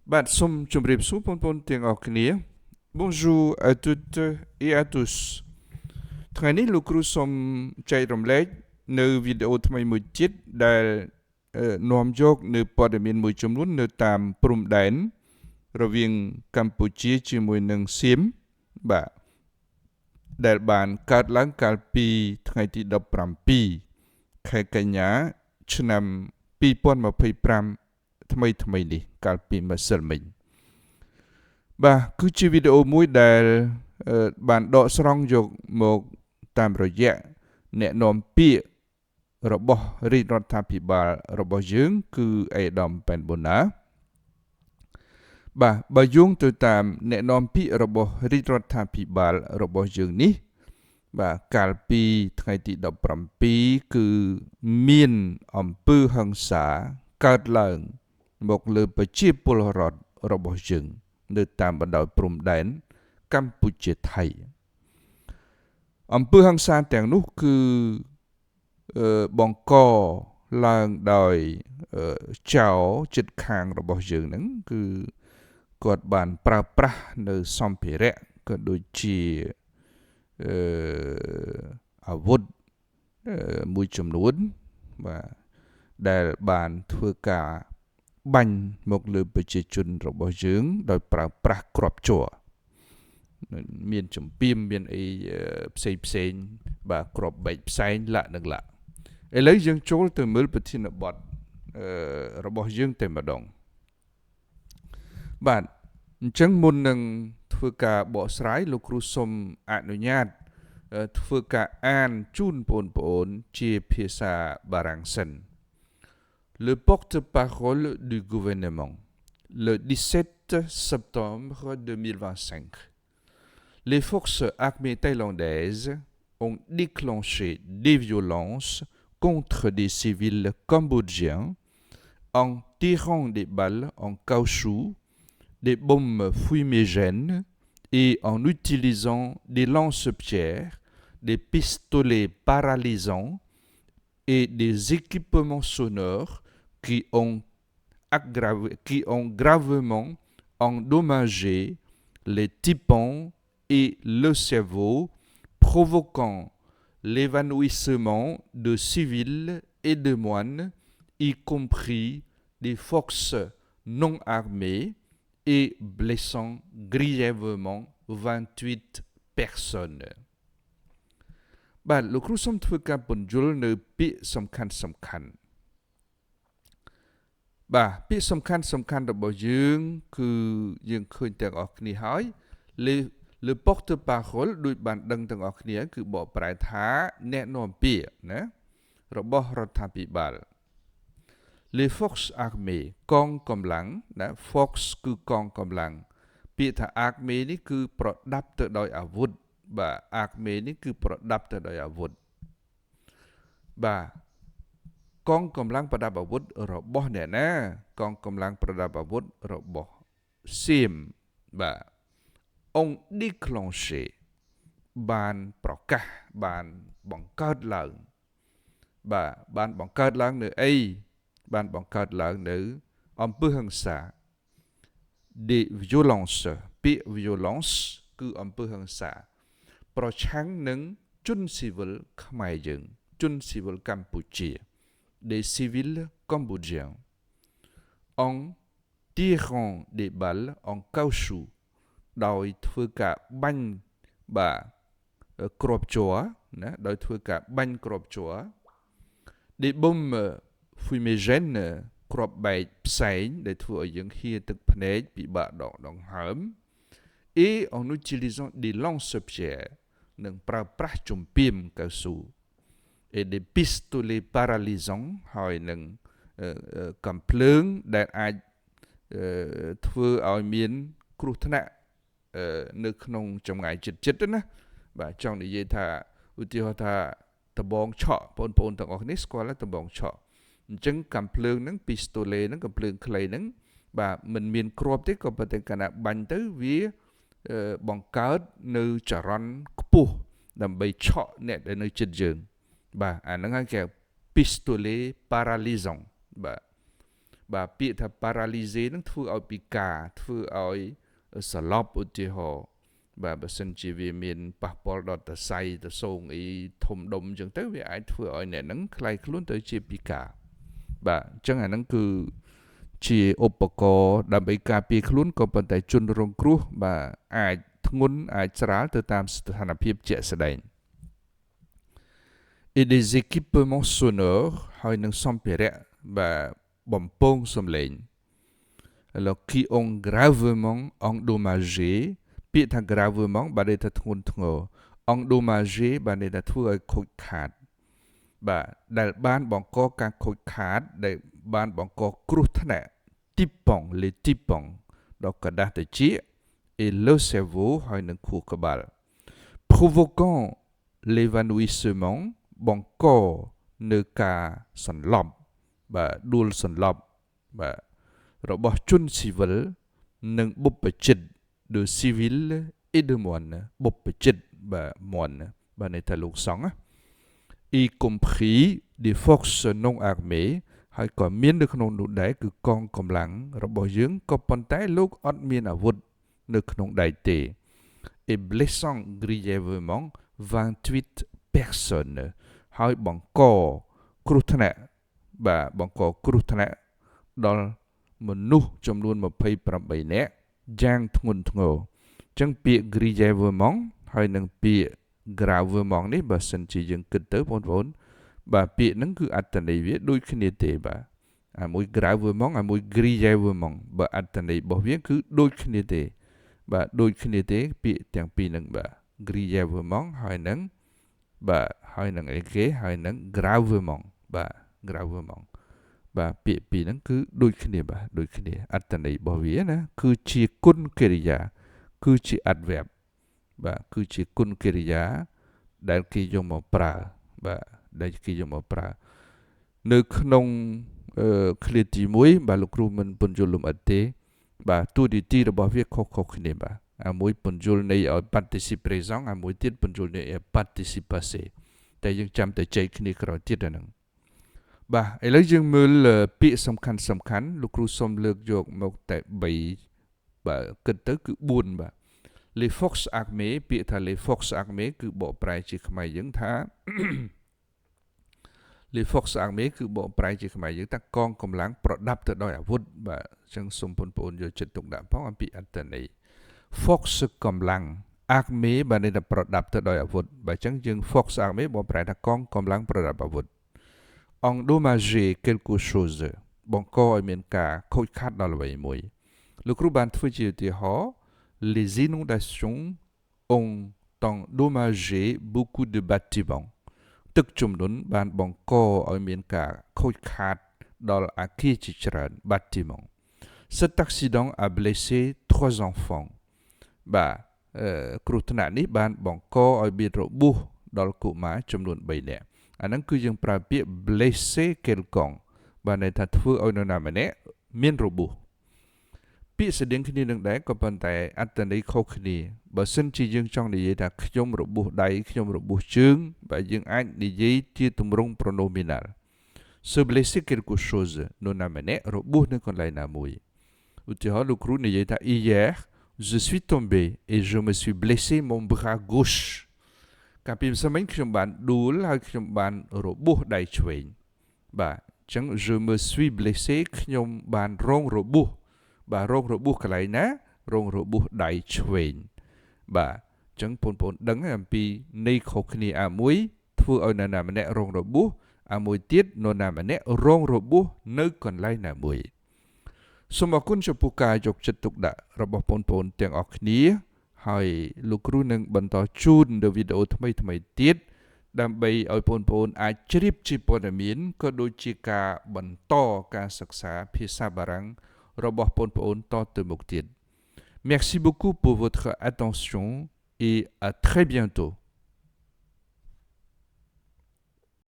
Som chumrib su pon pon tiếng ở kia. Bonjour à toutes et à tous. ថ្ងៃនេះលោកគ្រូសូមចែករំលែកនៅវីដេអូថ្មីមួយទៀតដែលនាំយកនៅព័ត៌មានមួយចំនួននៅតាមព្រំដែនរវាងកម្ពុជាជាមួយនឹងសៀមបាទដែលបានកើតឡើងកាលពីថ្ងៃទី17ខែកញ្ញាឆ្នាំ2025ថ្មីនេះកាលពីម្សិលមិញបាទគឺជាវីដេអូមួយដែលបានដកស្រង់យកមកតាមរយៈអ្នកនាំពាក្យរបស់រាជរដ្ឋាភិបាលរបស់យើងគឺអេដាមប៉ែនបូណាបាទបើយោងទៅតាមអ្នកនាំពាក្យរបស់រាជរដ្ឋាភិបាលរបស់យើងនេះបាទកាលពីថ្ងៃទី17គឺមានអំពើហិង្សាកើតឡើងមកលើប្រជាពលរដ្ឋរបស់យើងនៅតាមបណ្ដោយព្រំដែនកម្ពុជាថៃអំពើហិង្សាទាំងនោះគឺបង្កឡើងដោយចៅចិត្តខាងរបស់យើងហ្នឹងគឺគាត់បានប្រើប្រាស់នៅសម្ភារៈក៏ដូចជាអាវុធមួយចំនួនបាទដែលបានធ្វើការបាញ់មកលើប្រជាជនរបស់យើងដោយប្រើប្រាស់គ្រាប់ជ័រមានចំពីមមានអីផ្សេងបាទគ្រាប់បែកផ្សែងលក្ខណៈឥឡូវយើងចូលទៅមើលប្រធានបទរបស់យើងតែម្ដងបាទអញ្ចឹងមុននឹងធ្វើការបកស្រាយលោកគ្រូសូមអនុញ្ញាតធ្វើការអានជូនបងប្អូនជាភាសាបារាំងសិន Le porte-parole du gouvernement le 17 septembre 2025 Les forces armées thaïlandaises ont déclenché des violences contre des civils cambodgiens en tirant des balles en caoutchouc, des bombes fumigènes et en utilisant des lance-pierres, des pistolets paralysants et des équipements sonores qui ont gravement endommagé les tympans et le cerveau, provoquant l'évanouissement de civils et de moines, y compris des forces non armées, et blessant grièvement 28 personnes. បាទលោកគ្រូសូមធ្វើការពន្យល់នៅពាក្យសំខាន់បាទពាក្យសំខាន់របស់យើងគឺយើងឃើញទាំងអស់គ្នាហើយ Le porte-parole ដូចបានដឹងទាំងអស់គ្នាគឺបកប្រែថាអ្នកនាំពាក្យណារបស់រដ្ឋាភិបាល Les forces armées កងកម្លាំងណា Force គឺកងកម្លាំងពាក្យថា armée នេះគឺប្រដាប់ទៅដោយអាវុធបាទ armée នេះគឺប្រដាប់ទៅដោយអាវុធបាទកងកម្លាំងប្រដាប់អាវុធរបស់អ្នកណាកងកម្លាំងប្រដាប់អាវុធរបស់សៀមបាទ ont déclenché បានប្រកាសបានបង្កើតឡើងបាទបានបង្កើតឡើងនៅអីបានបង្កើតឡើងនៅអំពើហិង្សា des violences ពាក្យ violence គឺអំពើហិង្សាប្រឆាំងនឹងជនស៊ីវិលខ្មែរយើងជនស៊ីវិលកម្ពុជា des civils cambodgiens en tirant des balles en caoutchouc ដោយធ្វើការបាញ់បាទគ្រាប់ជ័រណាដោយធ្វើការបាញ់គ្រាប់ជ័រ des bombes fumigènes គ្រាប់បែកផ្សែងដែលធ្វើឲ្យយើងហៀទឹកភ្នែកពិបាកដង្ហើម et en utilisant des lance-pierres នឹងប្រើប្រាស់ជំពាមកៅស៊ូ et des pistolets paralysants ហើយនឹងកំភ្លើងដែលអាចធ្វើឲ្យមានគ្រោះថ្នាក់នៅក្នុងចម្ងាយចិត្តណាបាទចង់និយាយថាឧទាហរណ៍ថាដបងឆក់បងប្អូនទាំងអស់គ្នាស្គាល់ដបងឆក់អញ្ចឹងកំភ្លើងហ្នឹង pistolet ហ្នឹងកំភ្លើងខ្លីហ្នឹងបាទមិនមានគ្រាប់ទេក៏ប៉ុន្តែកាលណាបាញ់ទៅវាបង្កើតនៅចរន្តខ្ពស់ដើម្បីឆក់អ្នកដែលនៅជិតយើងបាទអាហ្នឹងគេ pistolet paralysant បាទ បាទពាក្យថា paralyzé នឹងធ្វើឲ្យពិការធ្វើឲ្យសន្លប់ឧទាហរណ៍បាទបើសិនជាវាមានប៉ះពាល់ដល់តសៃតសូងអីធំដុំអញ្ចឹងទៅវាអាចធ្វើឲ្យអ្នកហ្នឹងคล้ายខ្លួនទៅជាពិការបាទអញ្ចឹងអាហ្នឹងគឺជាឧបករណ៍ដើម្បីការពារខ្លួនក៏ប៉ុន្តែជនរងគ្រោះបាទអាចធ្ងន់អាចស្រាលទៅតាមស្ថានភាពជាក់ស្ដែង et des équipements sonores ហើយនឹងសម្ភារៈបាទបំពងសំឡេង alors qui ont gravement endommagé ពាក្យថា gravement បាទន័យថាធ្ងន់ធ្ងរ endommagé បាទន័យថាធ្វើឲ្យខូចខាតបាទដែលបានបង្កការខូចខាតដែលបានបង្កគ្រោះថ្នាក់ typong les typong ដល់កដាស់ត្រចៀក et le cerveau ហើយនឹងខួរក្បាល provoquant l'évanouissement បង្កនៅការសន្លប់បាទដួលសន្លប់បាទរបស់ជនស៊ីវិលនិងបុព្វជិត de civil et de moine បុព្វជិតបាទ moine បាទន័យថាលោកសង្ឃ y compris des forces non armées ហើយក៏មាននៅក្នុងនោះដែរគឺកងកម្លាំងរបស់យើងក៏ប៉ុន្តែលោកអត់មានអាវុធនៅក្នុងដៃទេ et blessant grièvement 28 personnes ហើយបង្កគ្រោះថ្នាក់បាទបង្កគ្រោះថ្នាក់ដល់មនុស្សចំនួន28នាក់យ៉ាងធ្ងន់ធ្ងរអញ្ចឹងពាក្យ grièvement ហើយនឹងពាក្យ gravement នេះបើសិនជាយើងគិតទៅបងប្អូនបាទពាក្យហ្នឹងគឺអត្ថន័យវាដូចគ្នាទេបាទអាមួយ gravement អាមួយ grièvement បើអត្ថន័យរបស់វាគឺដូចគ្នាទេបាទដូចគ្នាទេពាក្យទាំងពីរហ្នឹងបាទ grièvement ហើយនឹងបាទហើយនឹងអីគេហើយនឹង gravement បាទ gravement បាទពាក្យពីរហ្នឹងគឺដូចគ្នាបាទដូចគ្នាអត្ថន័យរបស់វាណាគឺជាគុណកិរិយាគឺជា adverb បាទគឺជាគុណកិរិយាដែលគេយកមកប្រើបាទដែលគេយកមកប្រើនៅក្នុងឃ្លាទី1បាទលោកគ្រូមិនពន្យល់លម្អិតទេបាទតួនាទីរបស់វាខុសៗគ្នាបាទអាមួយពន្យល់ន័យឲ្យ participe présent អាមួយទៀតពន្យល់ន័យឲ្យ participe passé តែយើងចាំតែចែកគ្នាក្រោយទៀតហ្នឹងបាទឥឡូវយើងមើលពាក្យសំខាន់លោកគ្រូសូមលើកយកមកតែ3បាទគិតទៅគឺ4បាទ les forces armées ពាក្យថា les forces armées គឺបកប្រែជាខ្មែរយើងថា les forces armées គឺបកប្រែជាខ្មែរយើងថាកងកម្លាំងប្រដាប់ទៅដោយអាវុធបាទអញ្ចឹងសូមបងប្អូនយកចិត្តទុកដាក់ផងអំពីអត្ថន័យ force កម្លាំង armée បាទន័យថាប្រដាប់ទៅដោយអាវុធបាទអញ្ចឹងយើង force armée បកប្រែថាកងកម្លាំងប្រដាប់អាវុធ endommager quelque chose បង្កឲ្យមានការខូចខាតដល់អ្វីមួយលោកគ្រូបានធ្វើជាឧទាហរណ៍ les inondations ont endommagé beaucoup de bâtiments ទឹកជំនន់បានបង្កឲ្យមានការខូចខាតដល់អគារជាច្រើន bâtiment cet accident a blessé 3 enfants បាទគ្រោះថ្នាក់នេះបានបង្កឲ្យមានរបួសដល់កុមារចំនួន3នាក់អាហ្នឹងគឺយើងប្រើពាក្យ blesser quelqu'un បាទន័យថាធ្វើឲ្យនរណាម្នាក់មានរបួសពាក្យស្តៀងគ្នានឹងដែរក៏ប៉ុន្តែអត្ថន័យខុសគ្នាបើសិនជាយើងចង់និយាយថាខ្ញុំរបួសដៃខ្ញុំរបួសជើងបាទយើងអាចនិយាយជាទម្រង់ pronominal se blesser quelque chose នរណាម្នាក់របួសនៅកន្លែងណាមួយឧទាហរណ៍លោកគ្រូនិយាយថា hier je suis tombé et je me suis blessé mon bras gauche កាលពីម្សិលមិញខ្ញុំបានដួលហើយខ្ញុំបានរបួសដៃឆ្វេងបាទអញ្ចឹង je me suis blessé ខ្ញុំបានរងរបួសបាទរងរបួសកន្លែងណារងរបួសដៃឆ្វេងបាទអញ្ចឹងបងប្អូនដឹងអំពីន័យខុសគ្នាអាមួយធ្វើឲ្យនរណាម្នាក់រងរបួសអាមួយទៀតនរណាម្នាក់រងរបួសនៅកន្លែងណាមួយសូមអរគុណចំពោះការយកចិត្តទុកដាក់របស់បងប្អូនទាំងអស់គ្នាហើយលោកគ្រូនឹងបន្តជូននៅវីដេអូថ្មីទៀតដើម្បីឲ្យបងប្អូនអាចជ្រាបជាព័ត៌មានក៏ដូចជាការបន្តការសិក្សាភាសាបារាំងរបស់បងប្អូនតទៅមុខទៀត Merci beaucoup pour votre attention et à très bientôt